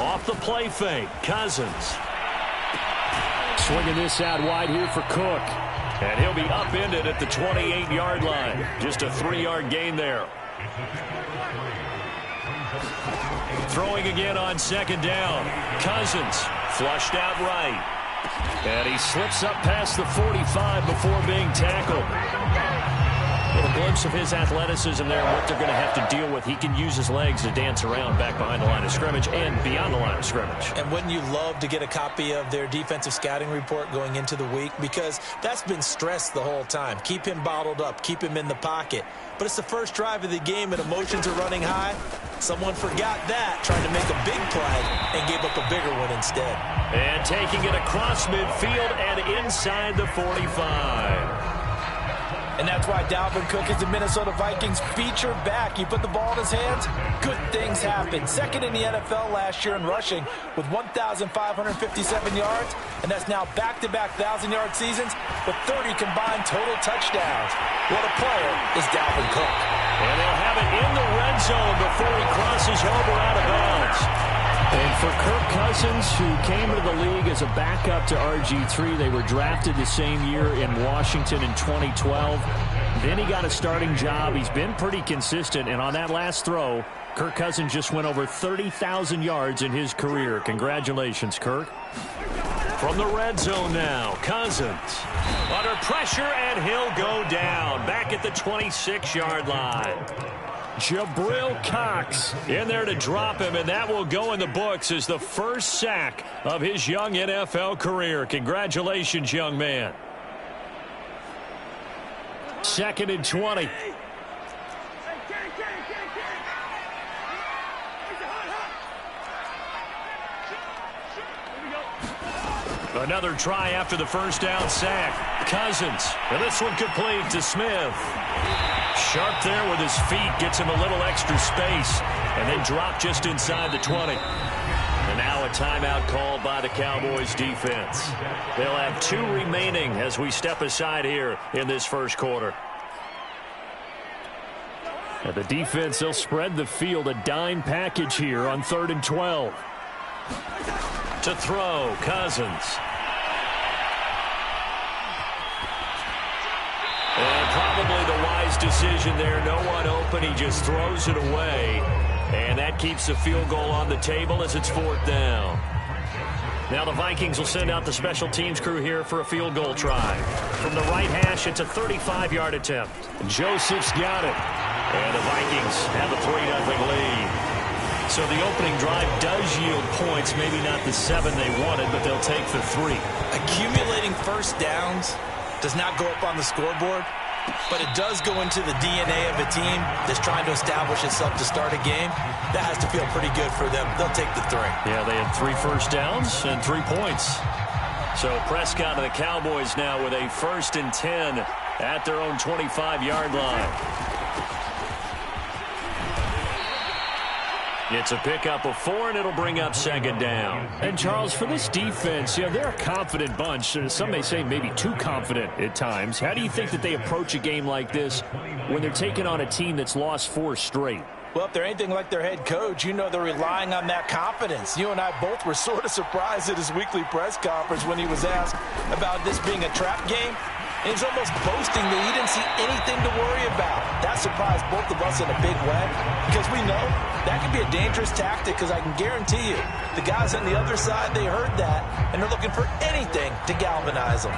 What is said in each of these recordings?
Off the play fake, Cousins. Swinging this out wide here for Cook. And he'll be upended at the 28-yard line. Just a 3-yard gain there. Throwing again on second down. Cousins flushed out right. And he slips up past the 45 before being tackled. A little glimpse of his athleticism there and what they're going to have to deal with. He can use his legs to dance around back behind the line of scrimmage and beyond the line of scrimmage. And wouldn't you love to get a copy of their defensive scouting report going into the week? Because that's been stressed the whole time. Keep him bottled up. Keep him in the pocket. But it's the first drive of the game and emotions are running high. Someone forgot that, trying to make a big play and gave up a bigger one instead. And taking it across midfield and inside the 45. And that's why Dalvin Cook is the Minnesota Vikings feature back. You put the ball in his hands, good things happen. Second in the NFL last year in rushing with 1,557 yards, and that's now back-to-back 1,000-yard seasons with 30 combined total touchdowns. What a player is Dalvin Cook. And they'll have it in the red zone before he crosses over out of bounds. And for Kirk Cousins, who came into the league as a backup to RG3, they were drafted the same year in Washington in 2012. Then he got a starting job. He's been pretty consistent. And on that last throw, Kirk Cousins just went over 30,000 yards in his career. Congratulations, Kirk. From the red zone now, Cousins under pressure, and he'll go down back at the 26-yard line. Jabril Cox in there to drop him, and that will go in the books as the first sack of his young NFL career. Congratulations, young man. 2nd and 20. Another try after the first down sack. Cousins, and this one complete to Smith. Sharp there with his feet, gets him a little extra space, and then dropped just inside the 20. And now a timeout called by the Cowboys defense. They'll have 2 remaining as we step aside here in this first quarter. And the defense, they'll spread the field, a dime package here on 3rd and 12. To throw, Cousins. And probably the wise decision there. No one open. He just throws it away. And that keeps the field goal on the table as it's 4th down. Now the Vikings will send out the special teams crew here for a field goal try. From the right hash, it's a 35-yard attempt. Joseph's got it. And the Vikings have a 3-0 lead. So the opening drive does yield points. Maybe not the 7 they wanted, but they'll take the 3. Accumulating first downs does not go up on the scoreboard, but it does go into the DNA of a team that's trying to establish itself to start a game. That has to feel pretty good for them. They'll take the 3. Yeah, they had 3 first downs and 3 points. So Prescott and the Cowboys now with a 1st and 10 at their own 25-yard line. It's a pickup of 4, and it'll bring up 2nd down. And, Charles, for this defense, they're a confident bunch. Some may say maybe too confident at times. How do you think that they approach a game like this when they're taking on a team that's lost 4 straight? Well, if they're anything like their head coach, you know they're relying on that confidence. You and I both were sort of surprised at his weekly press conference when he was asked about this being a trap game. And he's almost boasting that he didn't see anything to worry about. That surprised both of us in a big way because we know that can be a dangerous tactic because I can guarantee you the guys on the other side, they heard that, and they're looking for anything to galvanize them.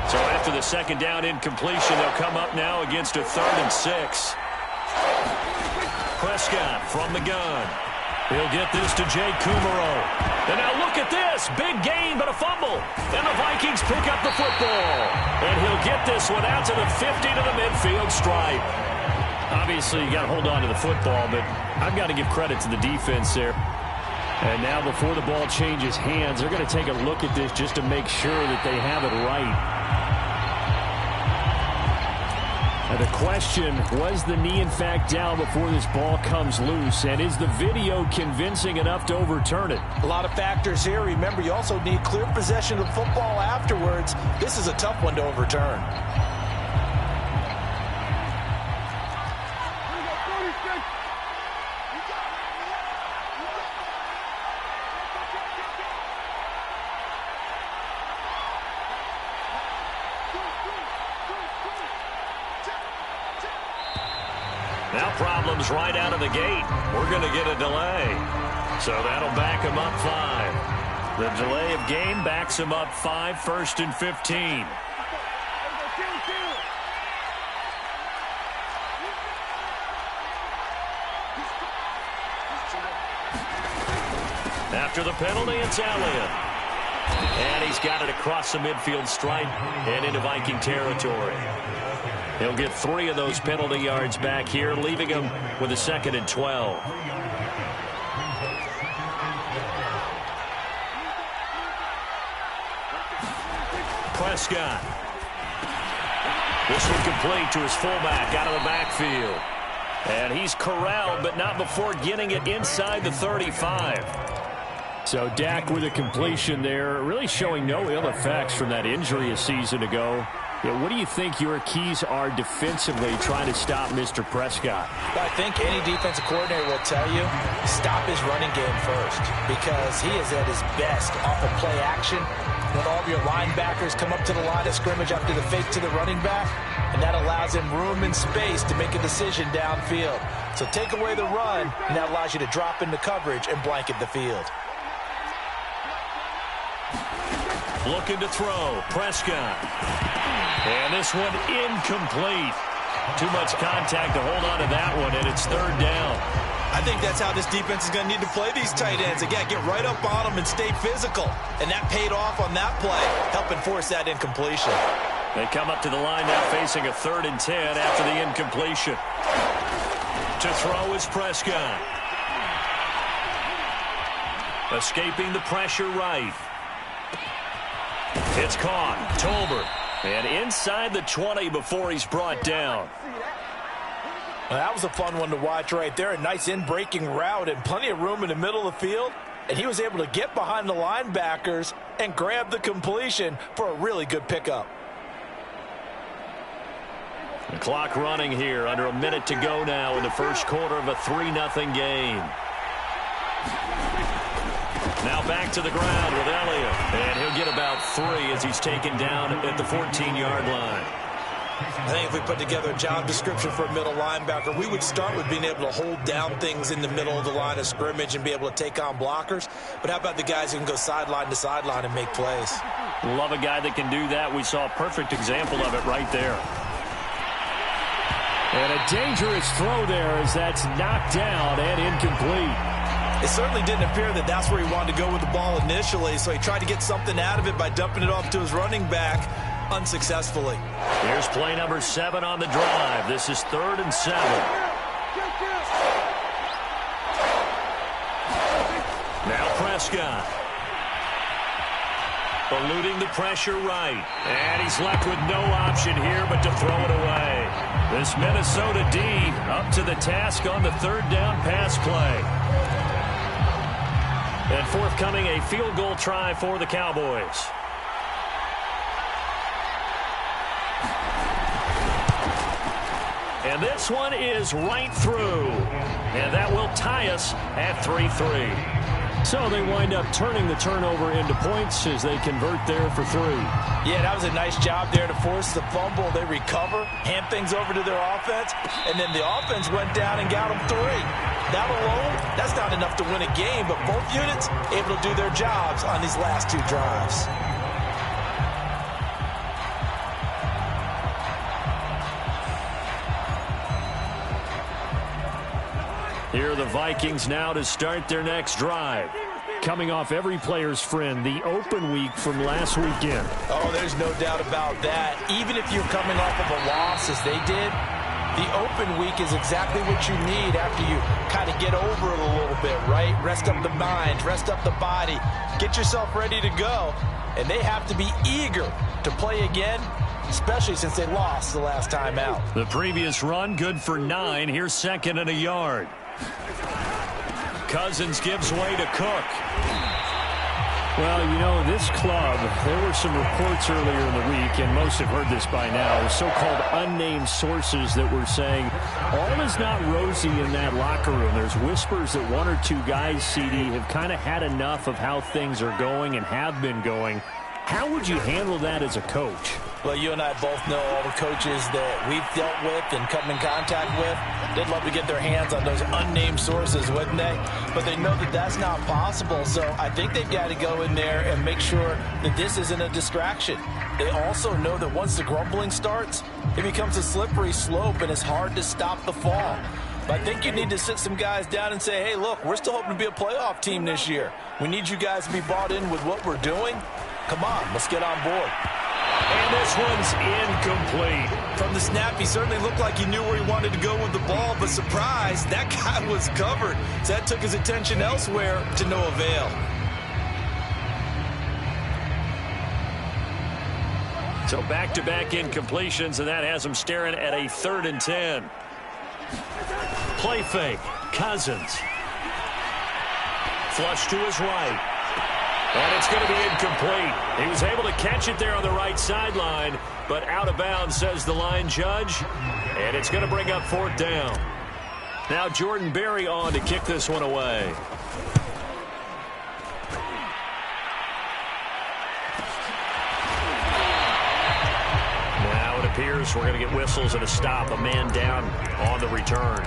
So after the 2nd down incompletion, they'll come up now against a 3rd and 6. Prescott from the gun. He'll get this to Jake Kumaro. And now look at this. Big gain, but a fumble. And the Vikings pick up the football. And he'll get this one out to the 50 to the midfield stripe. Obviously, you got to hold on to the football, but I've got to give credit to the defense there. And now before the ball changes hands, they're going to take a look at this just to make sure that they have it right. And the question, was the knee in fact down before this ball comes loose? And is the video convincing enough to overturn it? A lot of factors here. Remember, you also need clear possession of football afterwards. This is a tough one to overturn. Now problems right out of the gate. We're going to get a delay. So that'll back him up 5. The delay of game backs him up 5, 1st and 15. After the penalty, it's Elliott. And he's got it across the midfield stripe and into Viking territory. He'll get 3 of those penalty yards back here, leaving him with a 2nd and 12. Prescott. This one complete to his fullback out of the backfield. And he's corralled, but not before getting it inside the 35. So Dak with a completion there, really showing no ill effects from that injury a season ago. Yeah, what do you think your keys are defensively trying to stop Mr. Prescott? I think any defensive coordinator will tell you, stop his running game first, because he is at his best off of play action when all of your linebackers come up to the line of scrimmage after the fake to the running back, and that allows him room and space to make a decision downfield. So take away the run, and that allows you to drop into coverage and blanket the field. Looking to throw, Prescott. And this one incomplete. Too much contact to hold on to that one, and it's 3rd down. I think that's how this defense is going to need to play these tight ends. Again, get right up on them and stay physical. And that paid off on that play, helping force that incompletion. They come up to the line now facing a 3rd and 10 after the incompletion. To throw is Prescott. Escaping the pressure right. It's caught. Tolbert. And inside the 20 before he's brought down. Well, that was a fun one to watch right there. A nice in-breaking route and plenty of room in the middle of the field. And he was able to get behind the linebackers and grab the completion for a really good pickup. The clock running here. Under a minute to go now in the first quarter of a 3-0 game. Now back to the ground with Elliott. And he'll get about 3 as he's taken down at the 14-yard line. I think if we put together a job description for a middle linebacker, we would start with being able to hold down things in the middle of the line of scrimmage and be able to take on blockers. But how about the guys who can go sideline to sideline and make plays? Love a guy that can do that. We saw a perfect example of it right there. And a dangerous throw there as that's knocked down and incomplete. It certainly didn't appear that that's where he wanted to go with the ball initially, so he tried to get something out of it by dumping it off to his running back unsuccessfully. Here's play number 7 on the drive. This is 3rd and 7. Now Prescott. Eluding the pressure right. And he's left with no option here but to throw it away. This Minnesota D up to the task on the 3rd down pass play. And forthcoming a field goal try for the Cowboys. And this one is right through. And that will tie us at 3-3. So they wind up turning the turnover into points as they convert there for 3. Yeah, that was a nice job there to force the fumble. They recover, hand things over to their offense, and then the offense went down and got them 3. That alone, that's not enough to win a game, but both units able to do their jobs on these last 2 drives. Here are the Vikings now to start their next drive. Coming off every player's friend, the open week from last weekend. Oh, there's no doubt about that. Even if you're coming off of a loss as they did, the open week is exactly what you need after you kind of get over it a little bit, right? Rest up the mind, rest up the body, get yourself ready to go. And they have to be eager to play again, especially since they lost the last time out. The previous run, good for 9. Here's 2nd and a yard. Cousins gives way to Cook. Well, you know, this club, there were some reports earlier in the week, and most have heard this by now, so-called unnamed sources that were saying all is not rosy in that locker room. There's whispers that 1 or 2 guys, CD, have kind of had enough of how things are going and have been going. How would you handle that as a coach? Well, you and I both know all the coaches that we've dealt with and come in contact with. They'd love to get their hands on those unnamed sources, wouldn't they? But they know that that's not possible, so I think they've got to go in there and make sure that this isn't a distraction. They also know that once the grumbling starts, it becomes a slippery slope and it's hard to stop the fall. But I think you need to sit some guys down and say, hey, look, we're still hoping to be a playoff team this year. We need you guys to be bought in with what we're doing. Come on, let's get on board. And this one's incomplete. From the snap, he certainly looked like he knew where he wanted to go with the ball, but surprise, that guy was covered. So that took his attention elsewhere to no avail. So back-to-back incompletions, and that has him staring at a 3rd and 10. Play fake. Cousins. Flush to his right. And it's going to be incomplete. He was able to catch it there on the right sideline, but out of bounds, says the line judge. And it's going to bring up 4th down. Now Jordan Berry on to kick this one away. Now it appears we're going to get whistles and a stop. A man down on the return.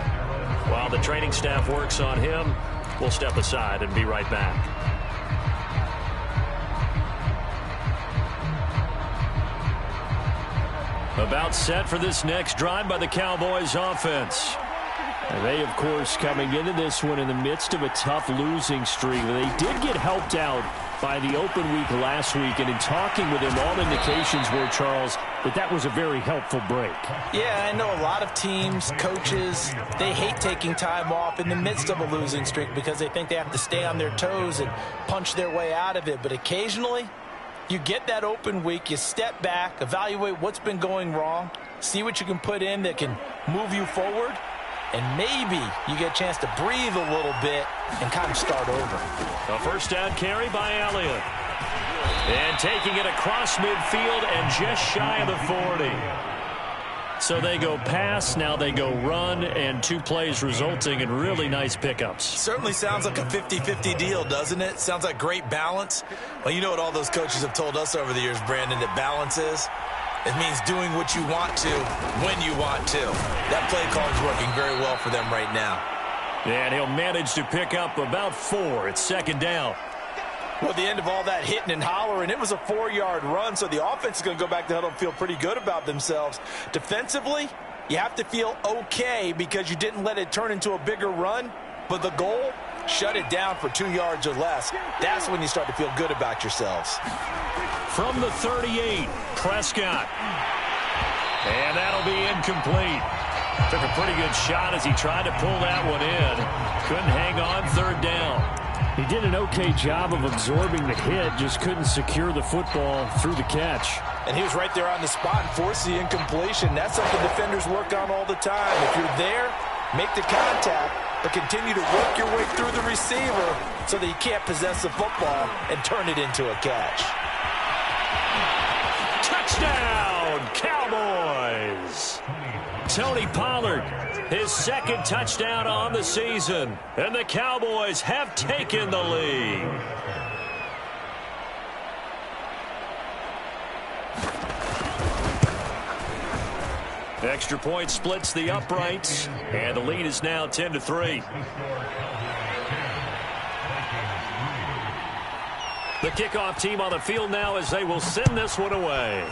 While the training staff works on him, we'll step aside and be right back. About set for this next drive by the Cowboys offense. And they, of course, coming into this one in the midst of a tough losing streak. They did get helped out by the open week last week, and in talking with him, all indications were, Charles, that was a very helpful break. Yeah, I know a lot of teams, coaches, they hate taking time off in the midst of a losing streak because they think they have to stay on their toes and punch their way out of it. But occasionally, you get that open week, you step back, evaluate what's been going wrong, see what you can put in that can move you forward, and maybe you get a chance to breathe a little bit and kind of start over. A first down carry by Elliott. And taking it across midfield and just shy of the 40. So they go pass, now they go run, and 2 plays resulting in really nice pickups. Certainly sounds like a 50-50 deal, doesn't it? Sounds like great balance. Well, you know what all those coaches have told us over the years, Brandon, that balance is? It means doing what you want to when you want to. That play call is working very well for them right now. And he'll manage to pick up about 4. It's 2nd down. Well, at the end of all that hitting and hollering, it was a 4-yard run, so the offense is going to go back to huddle and feel pretty good about themselves. Defensively, you have to feel okay because you didn't let it turn into a bigger run, but the goal, shut it down for 2 yards or less. That's when you start to feel good about yourselves. From the 38, Prescott. And that'll be incomplete. Took a pretty good shot as he tried to pull that one in. Couldn't hang on, 3rd down. He did an okay job of absorbing the hit, just couldn't secure the football through the catch. And he was right there on the spot and forced the incompletion. That's something defenders work on all the time. If you're there, make the contact, but continue to work your way through the receiver so that you can't possess the football and turn it into a catch. Touchdown, Cowboys! Tony Pollard, his 2nd touchdown on the season, and the Cowboys have taken the lead. Extra point splits the uprights, and the lead is now 10-3. The kickoff team on the field now as they will send this one away.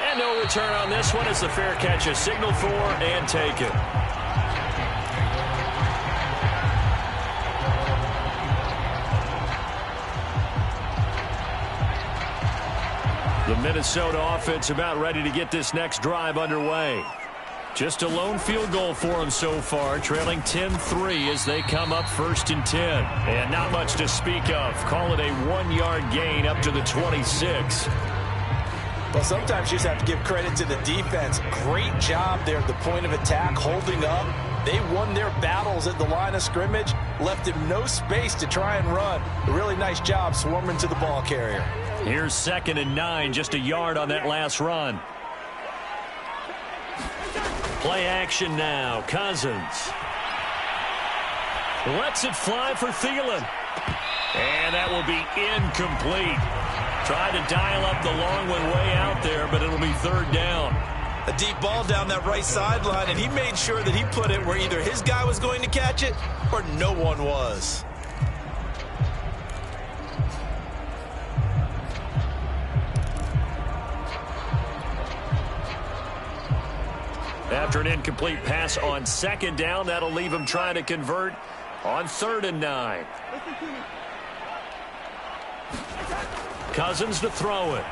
And no return on this one as the fair catch is signaled for and taken. The Minnesota offense about ready to get this next drive underway. Just a lone field goal for them so far, trailing 10-3 as they come up 1st and 10. And not much to speak of. Call it a 1-yard gain up to the 26. Well, sometimes you just have to give credit to the defense. Great job there at the point of attack, holding up. They won their battles at the line of scrimmage, left him no space to try and run. A really nice job swarming to the ball carrier. Here's 2nd and 9, just a yard on that last run. Play action now, Cousins. Lets it fly for Thielen. And that will be incomplete. Tried to dial up the long one way out there, but it'll be third down. A deep ball down that right sideline, and he made sure that he put it where either his guy was going to catch it or no one was. After an incomplete pass on second down, that'll leave him trying to convert on 3rd and 9. Cousins to throw it.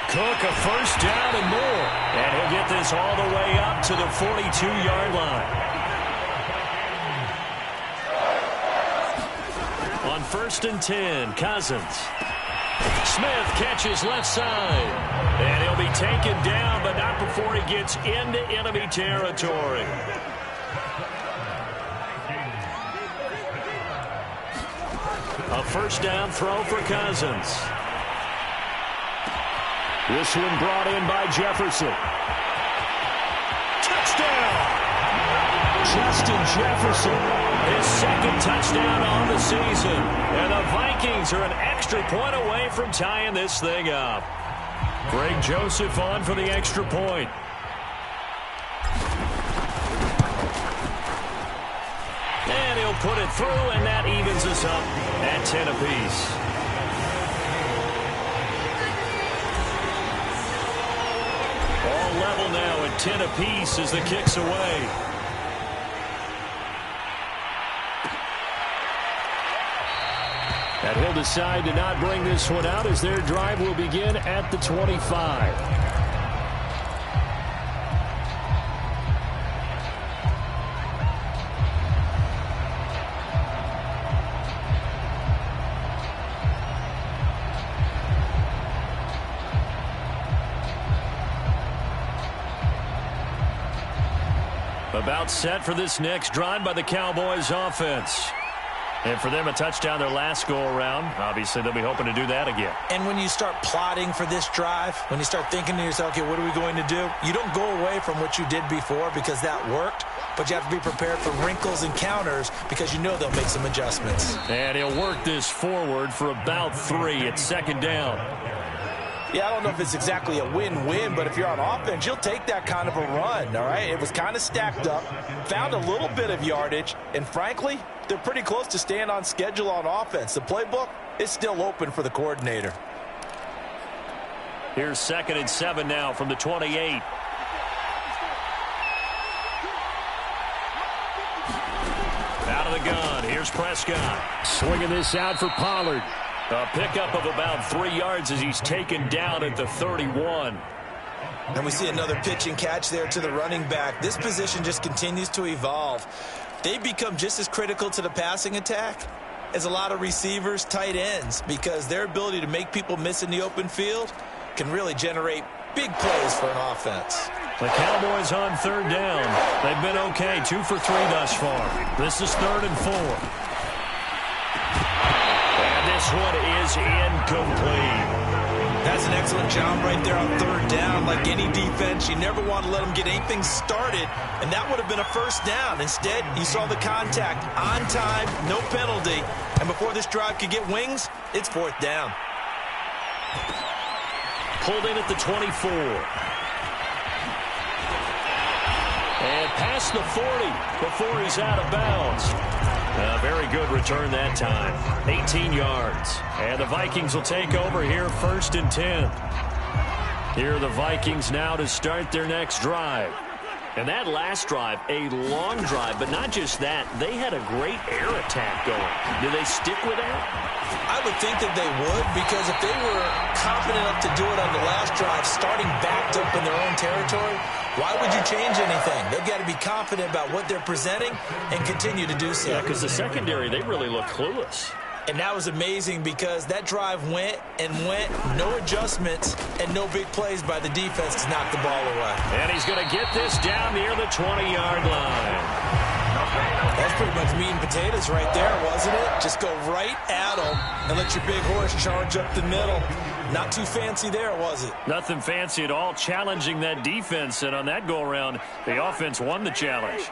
Cook, a first down and more. And he'll get this all the way up to the 42-yard line. On 1st and 10, Cousins. Smith catches left side. And he'll be taken down, but not before he gets into enemy territory. A first down throw for Cousins. This one brought in by Jefferson. Touchdown! Justin Jefferson, his 2nd touchdown on the season. And the Vikings are an extra point away from tying this thing up. Greg Joseph on for the extra point. And he'll put it through, and that evens us up at 10 apiece. All level now at 10 apiece as the kick's away. And he'll decide to not bring this one out as their drive will begin at the 25. About set for this next drive by the Cowboys offense. And for them, a touchdown their last go-around. Obviously, they'll be hoping to do that again. And when you start plotting for this drive, when you start thinking to yourself, okay, what are we going to do? You don't go away from what you did before because that worked, but you have to be prepared for wrinkles and counters because you know they'll make some adjustments. And he'll work this forward for about 3 at 2nd down. Yeah, I don't know if it's exactly a win-win, but if you're on offense, you'll take that kind of a run, all right? It was kind of stacked up, found a little bit of yardage, and frankly, they're pretty close to staying on schedule on offense. The playbook is still open for the coordinator. Here's 2nd and 7 now from the 28. Out of the gun, here's Prescott. Swinging this out for Pollard. A pickup of about 3 yards as he's taken down at the 31. And we see another pitch and catch there to the running back. This position just continues to evolve. They become just as critical to the passing attack as a lot of receivers, tight ends, because their ability to make people miss in the open field can really generate big plays for an offense. The Cowboys on 3rd down. They've been okay, 2 for 3 thus far. This is 3rd and 4. This one is incomplete. That's an excellent job right there on 3rd down. Like any defense, you never want to let them get anything started, and that would have been a first down. Instead, you saw the contact on time, no penalty, and before this drive could get wings, it's 4th down. Pulled in at the 24. And past the 40 before he's out of bounds. A very good return that time. 18 yards. And the Vikings will take over here 1st and 10. Here are the Vikings now to start their next drive. And that last drive, a long drive, but not just that. They had a great air attack going. Do they stick with that? I would think that they would, because if they were confident enough to do it on the last drive, starting backed up in their own territory, why would you change anything? They've got to be confident about what they're presenting and continue to do so. Yeah, because the secondary, they really look clueless. And that was amazing because that drive went and went, no adjustments, and no big plays by the defense to knock the ball away. And he's going to get this down near the 20-yard line. That's pretty much meat and potatoes right there, wasn't it? Just go right at them and let your big horse charge up the middle. Not too fancy there, was it? Nothing fancy at all, challenging that defense. And on that go-around, the offense won the challenge.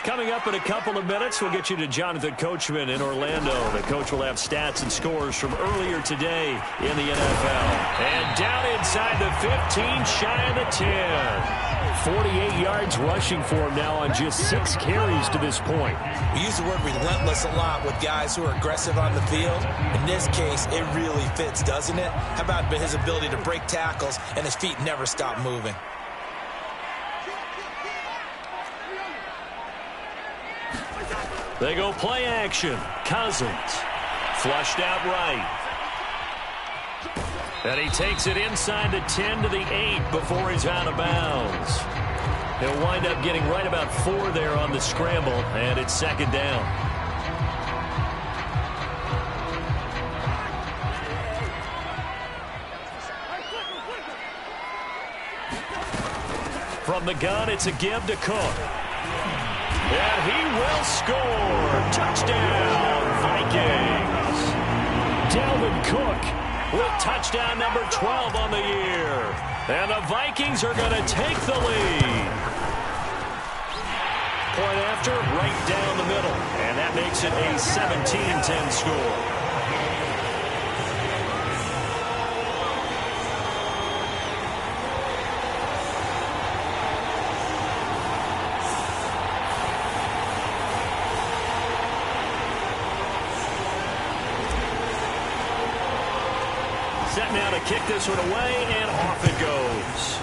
Coming up in a couple of minutes, we'll get you to Jonathan Coachman in Orlando. The coach will have stats and scores from earlier today in the NFL. And down inside the 15, shy of the 10. 48 yards rushing for him now on just 6 carries to this point. We use the word relentless a lot with guys who are aggressive on the field. In this case, it really fits, doesn't it? How about his ability to break tackles and his feet never stop moving? They go play action. Cousins. Flushed out right. And he takes it inside the 10 to the 8 before he's out of bounds. He'll wind up getting right about 4 there on the scramble, and it's second down. From the gun, it's a give to Cook. And he will score. Touchdown, Vikings. Dalvin Cook with touchdown number 12 on the year. And the Vikings are going to take the lead. Point after, right down the middle. And that makes it a 17-10 score. Set now to kick this one away, and off it goes.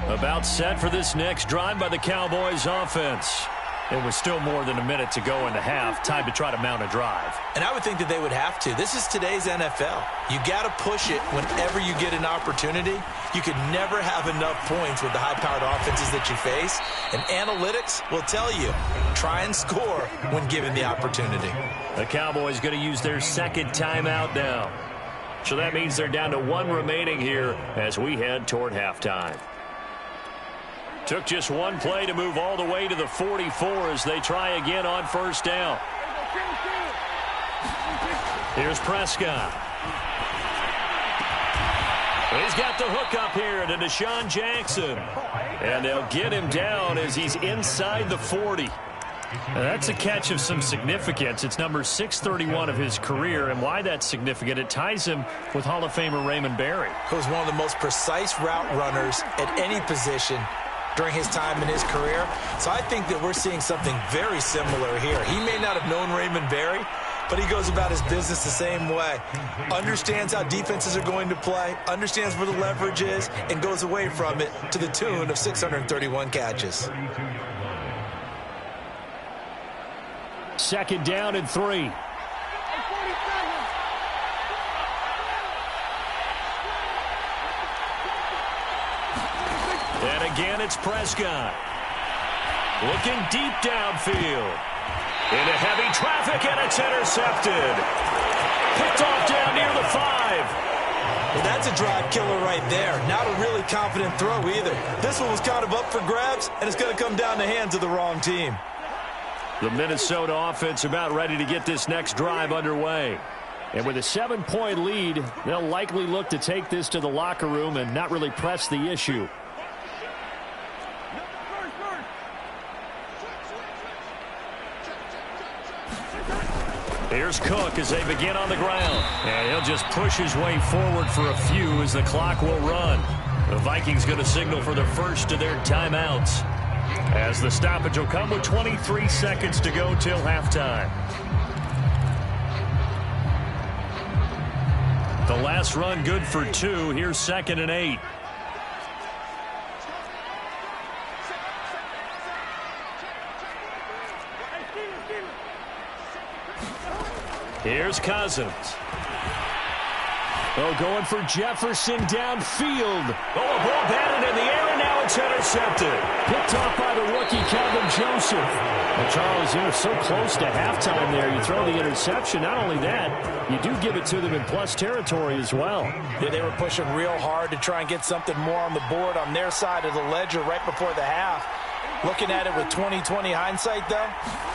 About set for this next drive by the Cowboys offense. It was still more than a minute to go in the half. Time to try to mount a drive. And I would think that they would have to. This is today's NFL. You got to push it whenever you get an opportunity. You could never have enough points with the high-powered offenses that you face. And analytics will tell you, try and score when given the opportunity. The Cowboys going to use their second timeout now. So that means they're down to 1 remaining here as we head toward halftime. Took just 1 play to move all the way to the 44 as they try again on first down. Here's Prescott. He's got the hook up here to Deshaun Jackson. And they'll get him down as he's inside the 40. Now that's a catch of some significance. It's number 631 of his career, and why that's significant, it ties him with Hall of Famer Raymond Berry. He was one of the most precise route runners at any position during his time in his career. So I think that we're seeing something very similar here. He may not have known Raymond Berry, but he goes about his business the same way. Understands how defenses are going to play, understands where the leverage is, and goes away from it to the tune of 631 catches. Second down and 3. And again, it's Prescott. Looking deep downfield. Into heavy traffic, and it's intercepted. Picked off down near the 5. Well, that's a drive killer right there. Not a really confident throw either. This one was kind of up for grabs, and it's going to come down the hands of the wrong team. The Minnesota offense about ready to get this next drive underway. And with a 7-point lead, they'll likely look to take this to the locker room and not really press the issue. Here's Cook as they begin on the ground. And he'll just push his way forward for a few as the clock will run. The Vikings going to signal for the first of their timeouts, as the stoppage will come with 23 seconds to go till halftime. The last run good for 2. Here's 2nd and 8. Here's Cousins. Oh, going for Jefferson downfield. Oh, a ball batted in the air, and now it's intercepted. Picked off by the rookie, Calvin Joseph. Well, Charles, you're so close to halftime there. You throw the interception. Not only that, you do give it to them in plus territory as well. Yeah, they were pushing real hard to try and get something more on the board on their side of the ledger right before the half. Looking at it with 20/20 hindsight, though,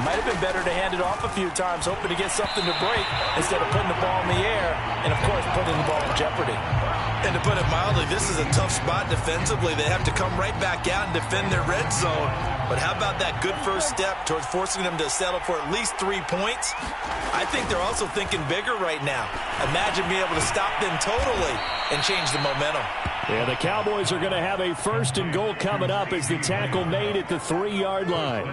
might have been better to hand it off a few times, hoping to get something to break instead of putting the ball in the air and, of course, putting the ball in jeopardy. And to put it mildly, this is a tough spot defensively. They have to come right back out and defend their red zone. But how about that good first step towards forcing them to settle for at least 3 points? I think they're also thinking bigger right now. Imagine being able to stop them totally and change the momentum. Yeah, the Cowboys are going to have a 1st and goal coming up as the tackle made at the 3-yard line.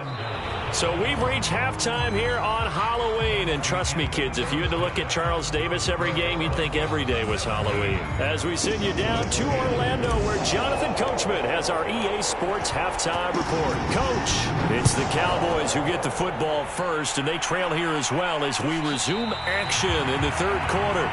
So we've reached halftime here on Halloween. And trust me, kids, if you had to look at Charles Davis every game, you'd think every day was Halloween. As we send you down to Orlando, where Jonathan Coachman has our EA Sports halftime report. Coach, it's the Cowboys who get the football first, and they trail here as well as we resume action in the 3rd quarter.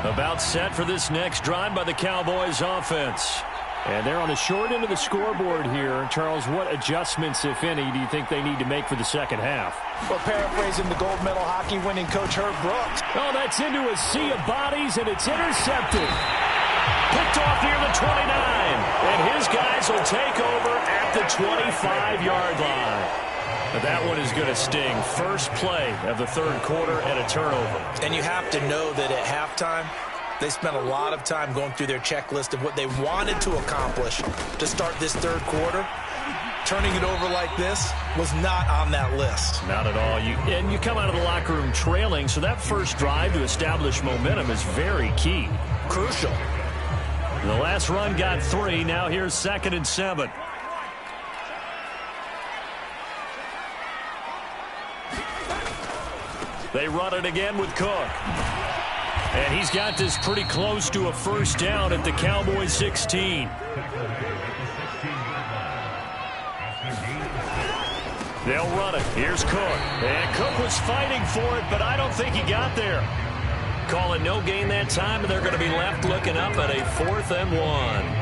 About set for this next drive by the Cowboys offense. And they're on the short end of the scoreboard here. Charles, what adjustments, if any, do you think they need to make for the second half? Well, paraphrasing the gold medal hockey winning coach Herb Brooks. Oh, that's into a sea of bodies, and it's intercepted. Picked off near the 29. And his guys will take over at the 25-yard line. That one is going to sting. First play of the 3rd quarter and a turnover. And you have to know that at halftime, they spent a lot of time going through their checklist of what they wanted to accomplish to start this 3rd quarter. Turning it over like this was not on that list. Not at all. And you come out of the locker room trailing, so that first drive to establish momentum is very key. Crucial. The last run got 3. Now here's 2nd and 7. They run it again with Cook. And he's got this pretty close to a first down at the Cowboys 16. They'll run it. Here's Cook. And Cook was fighting for it, but I don't think he got there. Call it no gain that time, and they're going to be left looking up at a 4th and 1.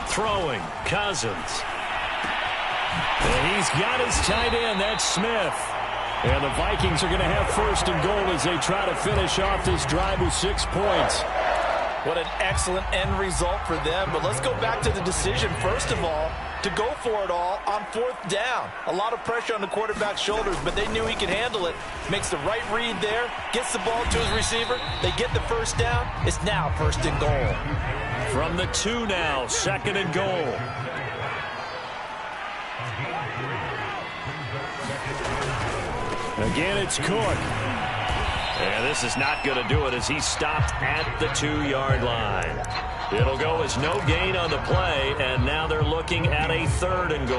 Throwing, Cousins. And he's got his tight end, that's Smith. And the Vikings are going to have 1st and goal as they try to finish off this drive with 6 points. What an excellent end result for them. But let's go back to the decision, first of all, to go for it all on 4th down. A lot of pressure on the quarterback's shoulders, but they knew he could handle it. Makes the right read there, gets the ball to his receiver. They get the first down. It's now 1st and goal. From the 2 now, 2nd and goal. Again, it's Cook. And this is not going to do it as he stopped at the 2-yard line. It'll go as no gain on the play, and now they're looking at a 3rd and goal.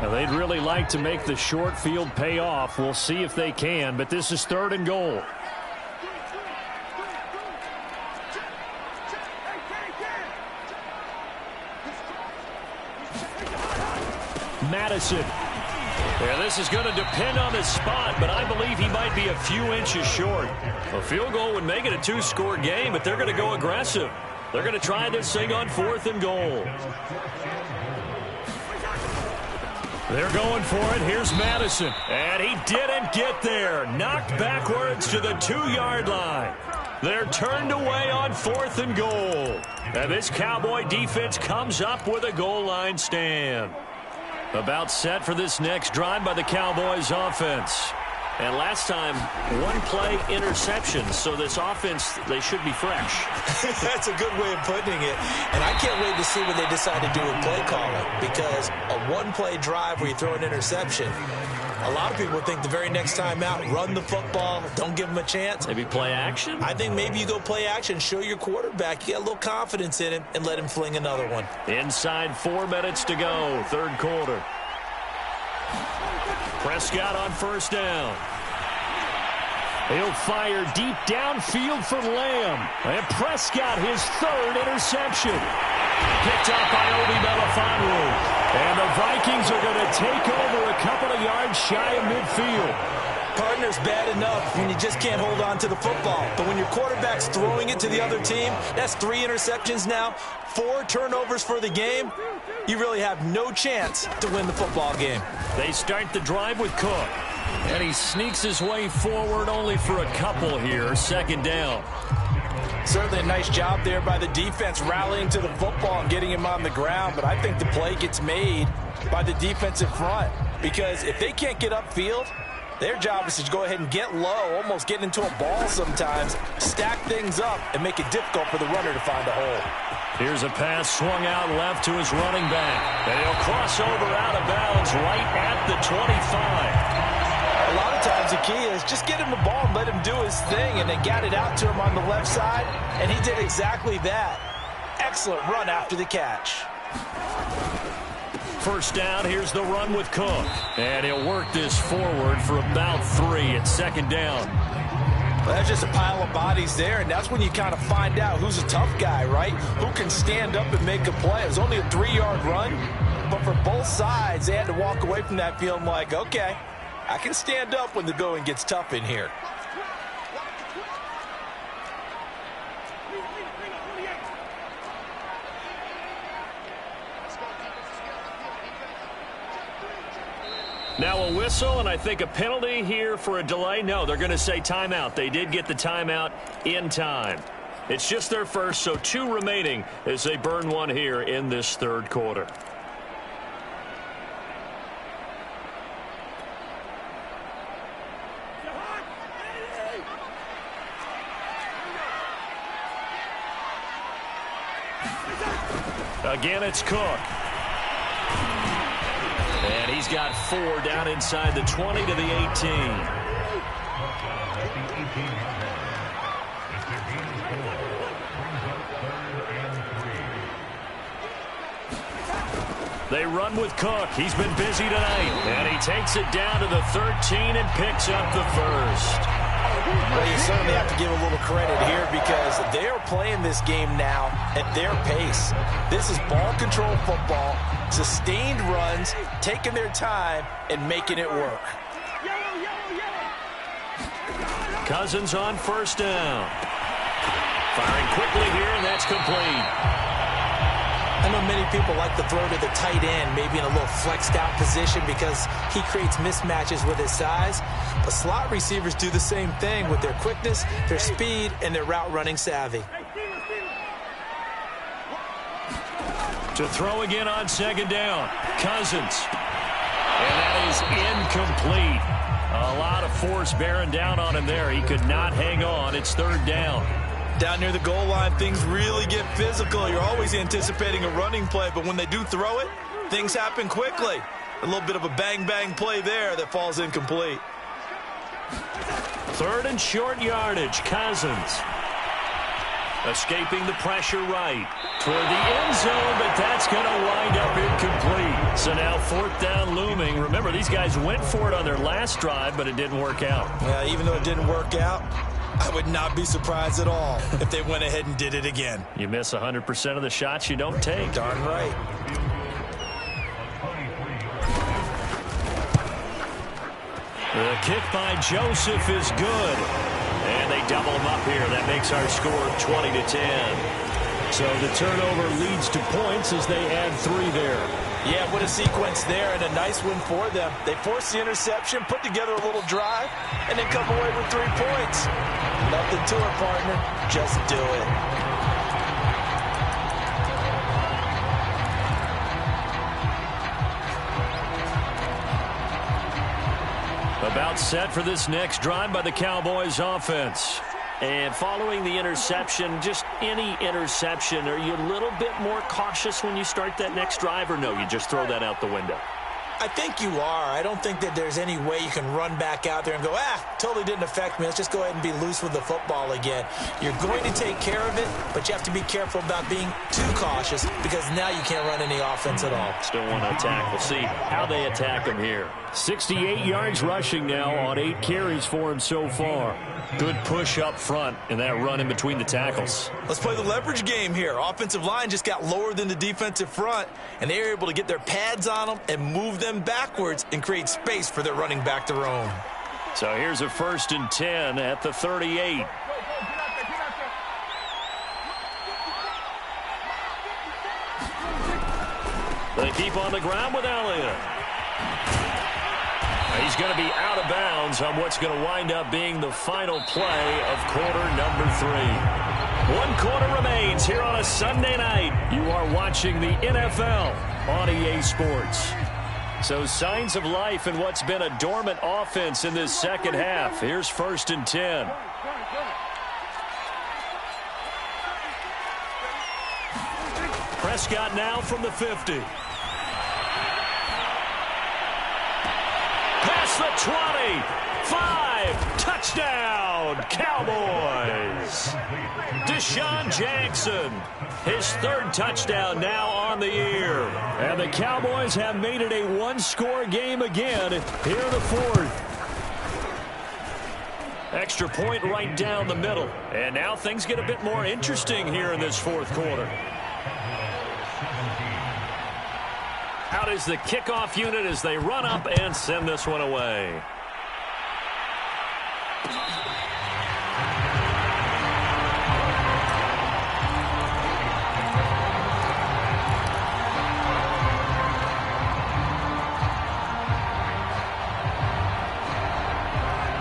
Now, they'd really like to make the short field pay off. We'll see if they can, but this is 3rd and goal. Madison. Yeah, this is going to depend on his spot, but I believe he might be a few inches short. A field goal would make it a 2-score game, but they're going to go aggressive. They're going to try this thing on 4th and goal. They're going for it. Here's Madison. And he didn't get there. Knocked backwards to the 2-yard line. They're turned away on 4th and goal. And this Cowboy defense comes up with a goal line stand. About set for this next drive by the Cowboys offense. And last time, one play interception. So this offense, they should be fresh. That's a good way of putting it. And I can't wait to see what they decide to do with play calling, because a one-play drive where you throw an interception, a lot of people think the very next time out, run the football, don't give them a chance. Maybe play action? I think maybe you go play action, show your quarterback you got a little confidence in him, and let him fling another one. Inside 4 minutes to go, third quarter. Prescott on first down. He'll fire deep downfield for Lamb. And Prescott, his third interception. Picked up by Obi Melifonwu. And the Vikings are going to take over a couple of yards shy of midfield. Partner's bad enough when you just can't hold on to the football. But when your quarterback's throwing it to the other team, that's 3 interceptions now, 4 turnovers for the game. You really have no chance to win the football game. They start the drive with Cook. And he sneaks his way forward only for a couple here. Second down. Certainly a nice job there by the defense rallying to the football and getting him on the ground. But I think the play gets made by the defensive front. Because if they can't get upfield, their job is to go ahead and get low, almost get into a ball sometimes, stack things up, and make it difficult for the runner to find a hole. Here's a pass swung out left to his running back. And he'll cross over out of bounds right at the 25. A lot of times the key is just get him the ball and let him do his thing, and they got it out to him on the left side, and he did exactly that. Excellent run after the catch. First down, here's the run with Cook. And he'll work this forward for about 3 at second down. Well, that's just a pile of bodies there, and that's when you kind of find out who's a tough guy, right? Who can stand up and make a play. It was only a 3-yard run, but for both sides, they had to walk away from that feeling like, okay, I can stand up when the going gets tough in here. Now a whistle, and I think a penalty here for a delay. No, they're going to say timeout. They did get the timeout in time. It's just their first, so 2 remaining as they burn one here in this third quarter. Again, it's Cook. And he's got 4 down inside the 20 to the 18. They run with Cook. He's been busy tonight. And he takes it down to the 13 and picks up the first. Well, you certainly have to give a little credit here because they're playing this game now at their pace. This is ball control football, sustained runs, taking their time and making it work. Cousins on first down. Firing quickly here, and that's complete. I know many people like to throw to the tight end, maybe in a little flexed out position because he creates mismatches with his size. But slot receivers do the same thing with their quickness, their speed, and their route running savvy. To throw again on second down, Cousins. And that is incomplete. A lot of force bearing down on him there. He could not hang on. It's third down. Down near the goal line, things really get physical. You're always anticipating a running play, but when they do throw it, things happen quickly. A little bit of a bang-bang play there that falls incomplete. Third and short yardage, Cousins. Escaping the pressure right. Toward the end zone, but that's going to wind up incomplete. So now fourth down looming. Remember, these guys went for it on their last drive, but it didn't work out. Yeah, even though it didn't work out, I would not be surprised at all if they went ahead and did it again. You miss 100% of the shots you don't take. Darn right. The kick by Joseph is good. And they double him up here. That makes our score 20-10. So the turnover leads to points as they add 3 there. Yeah, what a sequence there, and a nice win for them. They forced the interception, put together a little drive, and then come away with 3 points. Nothing to it, partner. Just do it. About set for this next drive by the Cowboys offense. And following the interception, just any interception, are you a little bit more cautious when you start that next drive, or no, you just throw that out the window? I think you are. I don't think that there's any way you can run back out there and go, totally didn't affect me. Let's just go ahead and be loose with the football again. You're going to take care of it, but you have to be careful about being too cautious because now you can't run any offense at all. Still want to attack. We'll see how they attack him here. 68 yards rushing now on 8 carries for him so far. Good push up front and that run in between the tackles. Let's play the leverage game here. Offensive line just got lower than the defensive front, and they were able to get their pads on them and move them backwards and create space for their running back to roam. So here's a 1st and 10 at the 38. They keep on the ground with Elliott. He's going to be out of bounds on what's going to wind up being the final play of quarter number 3. 1 quarter remains here on a Sunday night. You are watching the NFL on EA Sports. So signs of life in what's been a dormant offense in this second half. Here's 1st and 10. Prescott now from the 50. Past the 20. 5. Touchdown, Cowboys. Deshaun Jackson, his 3rd touchdown now on the year. And the Cowboys have made it a 1-score game again here in the 4th. Extra point right down the middle. And now things get a bit more interesting here in this 4th quarter. Out is the kickoff unit as they run up and send this one away.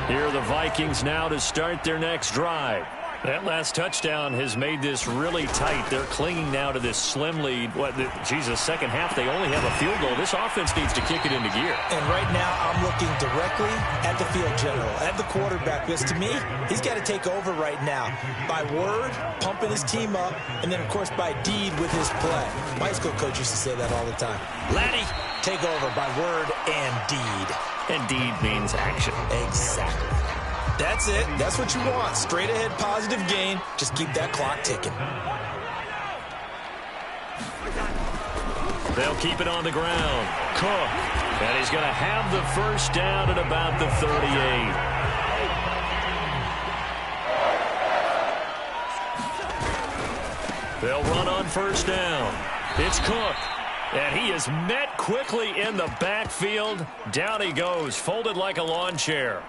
Here are the Vikings now to start their next drive. That last touchdown has made this really tight. They're clinging now to this slim lead. Second half, they only have a field goal. This offense needs to kick it into gear. And right now, I'm looking directly at the field general, at the quarterback, because to me, he's got to take over right now. By word, pumping his team up, and then, of course, by deed with his play. My school coach used to say that all the time. Laddie, take over by word and deed. And deed means action. Exactly. That's it. That's what you want. Straight ahead positive gain. Just keep that clock ticking. They'll keep it on the ground. Cook. And he's going to have the 1st down at about the 38. They'll run on 1st down. It's Cook. And he is met quickly in the backfield. Down he goes, folded like a lawn chair.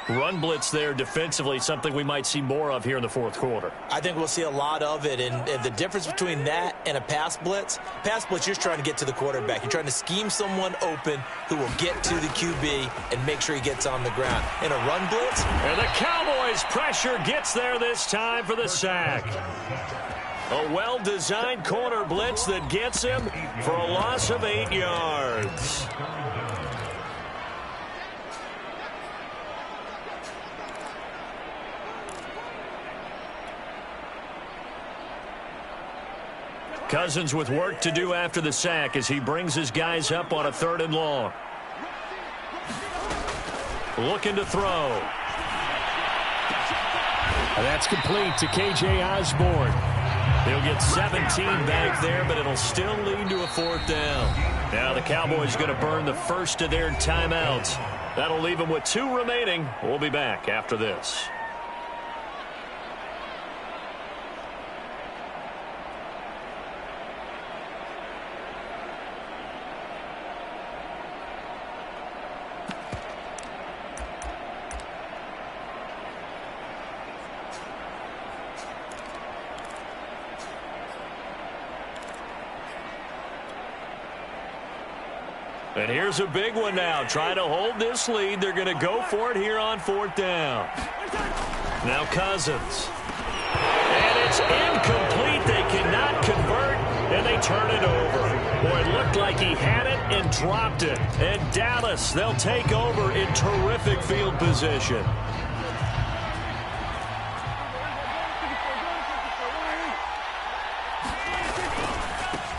Run blitz there defensively, something we might see more of here in the 4th quarter. I think we'll see a lot of it, and the difference between that and a pass blitz, you're just trying to get to the quarterback. You're trying to scheme someone open who will get to the QB and make sure he gets on the ground. In a run blitz. And the Cowboys' pressure gets there this time for the sack. A well-designed corner blitz that gets him for a loss of 8 yards. Cousins with work to do after the sack as he brings his guys up on a 3rd and long. Looking to throw. And that's complete to K.J. Osborne. He'll get 17 back there, but it'll still lead to a 4th down. Now the Cowboys going to burn the 1st of their timeouts. That'll leave them with 2 remaining. We'll be back after this. And here's a big one now. Trying to hold this lead. They're going to go for it here on 4th down. Now Cousins. And it's incomplete. They cannot convert, and they turn it over. Boy, it looked like he had it, and dropped it. And Dallas, they'll take over in terrific field position.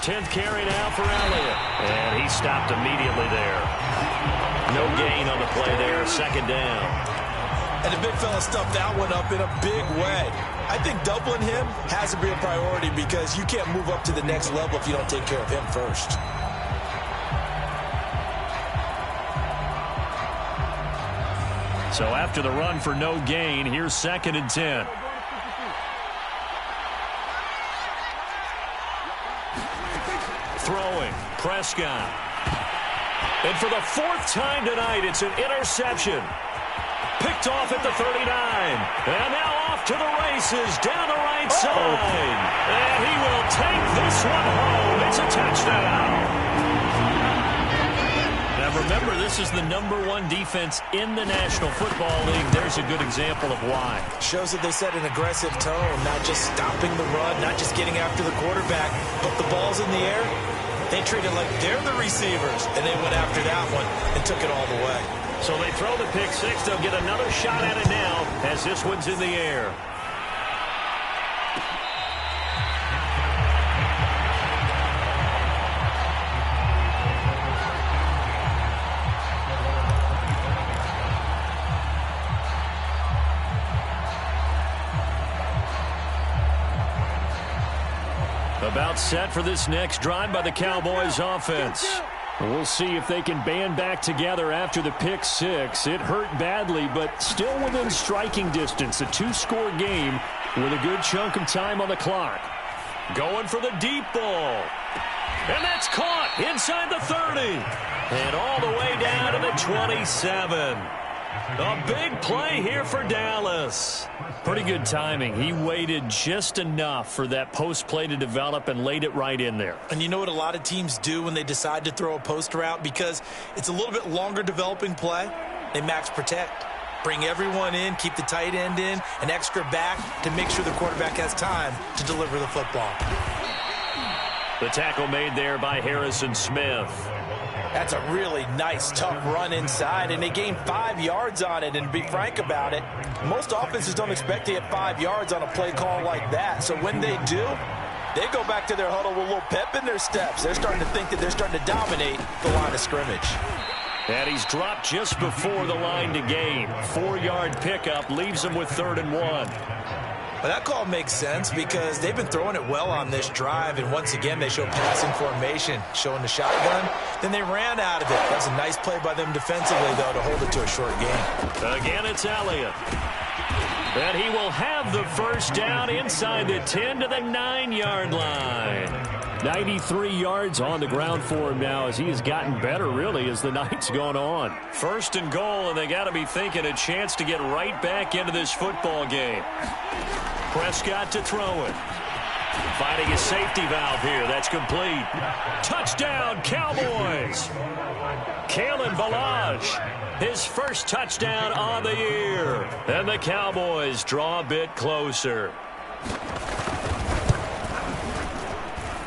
10th carry now for Elliott. And he stopped immediately there. No gain on the play there. Second down. And the big fella stuffed that one up in a big way. I think doubling him has to be a priority because you can't move up to the next level if you don't take care of him first. So after the run for no gain, here's 2nd and 10. Throwing, Prescott. And for the 4th time tonight, it's an interception. Picked off at the 39. And now off to the races down the right side. And he will take this one home. It's a touchdown. Now remember, this is the #1 defense in the National Football League. There's a good example of why. Shows that they set an aggressive tone, not just stopping the run, not just getting after the quarterback, but the ball's in the air. They treat it like they're the receivers, and they went after that one and took it all the way. So they throw the pick six. They'll get another shot at it now as this one's in the air. About set for this next drive by the Cowboys offense. We'll see if they can band back together after the pick six. It hurt badly, but still within striking distance. A 2-score game with a good chunk of time on the clock. Going for the deep ball. And that's caught inside the 30. And all the way down to the 27. A big play here for Dallas. Pretty good timing. He waited just enough for that post play to develop and laid it right in there. And you know what a lot of teams do when they decide to throw a post route? Because it's a little bit longer developing play. They max protect. Bring everyone in, keep the tight end in, an extra back to make sure the quarterback has time to deliver the football. The tackle made there by Harrison Smith. That's a really nice, tough run inside, and they gained 5 yards on it. And to be frank about it, most offenses don't expect to get 5 yards on a play call like that. So when they do, they go back to their huddle with a little pep in their steps. They're starting to think that they're starting to dominate the line of scrimmage. And he's dropped just before the line to gain. 4-yard pickup leaves him with 3rd and 1. But that call makes sense because they've been throwing it well on this drive, and once again they show passing formation, showing the shotgun. Then they ran out of it. That was a nice play by them defensively, though, to hold it to a short game. Again, it's Elliott. And he will have the first down inside the 10 to the 9-yard line. 93 yards on the ground for him now as he has gotten better, really, as the night's gone on. 1st and goal, and they got to be thinking a chance to get right back into this football game. Prescott to throw it. Finding a safety valve here. That's complete. Touchdown, Cowboys. Kalen Ballage, his first touchdown on the year. And the Cowboys draw a bit closer.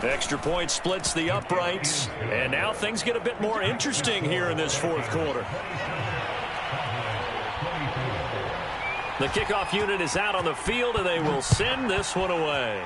Extra point splits the uprights. And now things get a bit more interesting here in this 4th quarter. The kickoff unit is out on the field, and they will send this one away.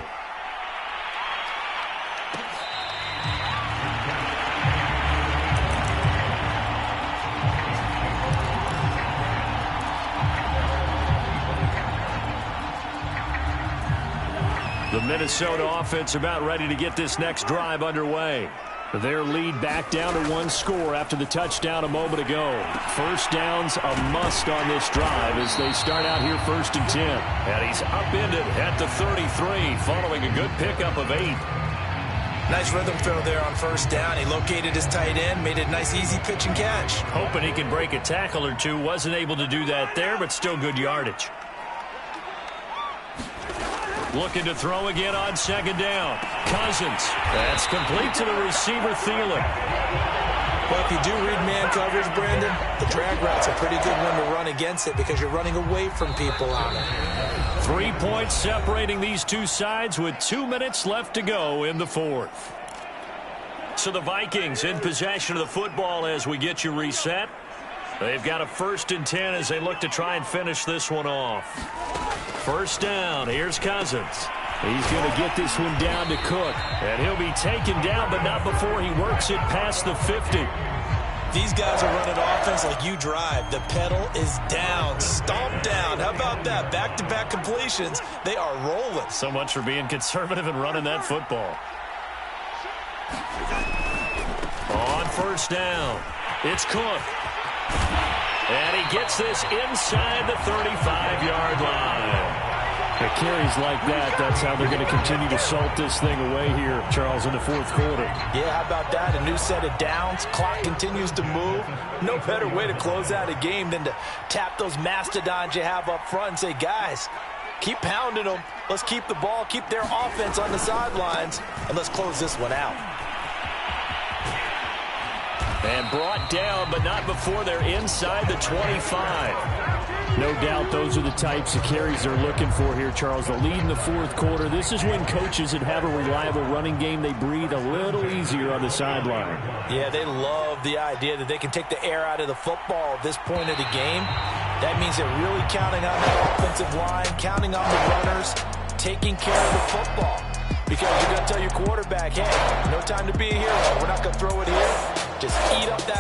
The Minnesota offense about ready to get this next drive underway. Their lead back down to 1 score after the touchdown a moment ago. First down's a must on this drive as they start out here 1st and 10. And he's upended at the 33 following a good pickup of 8. Nice rhythm throw there on 1st down. He located his tight end, made it a nice easy pitch and catch. Hoping he can break a tackle or two. Wasn't able to do that there, but still good yardage. Looking to throw again on 2nd down. Cousins. That's complete to the receiver, Thielen. Well, if you do read man coverage, Brandon, the drag route's a pretty good one to run against it because you're running away from people on it. 3 points separating these two sides with 2 minutes left to go in the 4th. So the Vikings in possession of the football as we get you reset. They've got a 1st and 10 as they look to try and finish this one off. 1st down. Here's Cousins. He's going to get this one down to Cook. And he'll be taken down, but not before he works it past the 50. These guys are running offense like you drive. The pedal is down, stomped down. How about that? Back-to-back completions. They are rolling. So much for being conservative and running that football. On 1st down, it's Cook. And he gets this inside the 35-yard line. At carries like that, that's how they're going to continue to salt this thing away here, Charles, in the 4th quarter. Yeah, how about that? A new set of downs. Clock continues to move. No better way to close out a game than to tap those mastodons you have up front and say, guys, keep pounding them. Let's keep the ball, keep their offense on the sidelines, and let's close this one out. And brought down, but not before they're inside the 25. No doubt those are the types of carries they're looking for here, Charles. The lead in the 4th quarter. This is when coaches that have a reliable running game, they breathe a little easier on the sideline. Yeah, they love the idea that they can take the air out of the football at this point of the game. That means they're really counting on that offensive line, counting on the runners, taking care of the football. Because you're going to tell your quarterback, hey, no time to be a hero. We're not going to throw it here. Just eat up that